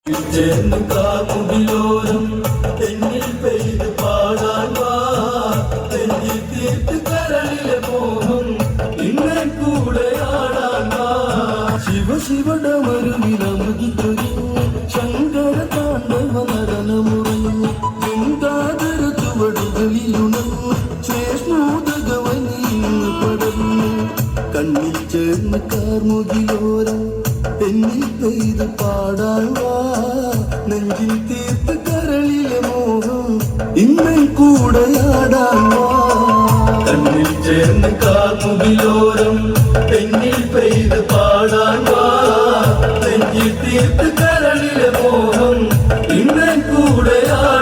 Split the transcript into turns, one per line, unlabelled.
ചേർന്ന് കാമുകിലോരം തെന്നിൽ പെയ്ത് പാടാൻ വാ തെന്നിൽ തീർത്ത് കരളിലെ മോഹം ഇന്നെ കൂടെ ആടാൻ വാ ശിവ ശിവടമരുവിലമുകിത്തൊരു ശങ്കര താണ്ഡവ നടനമുറങ്ങി ഗംഗാധര ചുവടുകളിലുണർന്നു ശ്വേഷ്മോദകവനിന്ന് പടർന്നു കണ്ണിൽ ചേർന്ന് കാർമുകിലോരം തെന്നിൽ പെയ്ത് പാടാൻ വാ നെഞ്ചിൽ തീർത്ത് കരളിലെ മോഹം ഇന്നൻ കൂടെയാടാൻ വാ കണ്ണിൽ ചേർന്ന് കാർമുകിലോരം തെന്നിൽ പെയ്ത് പാടാൻ വാ നെഞ്ചിൽ തീർത്ത് കരളിലെ മോഹം ഇന്നൻ കൂടെയാടാൻ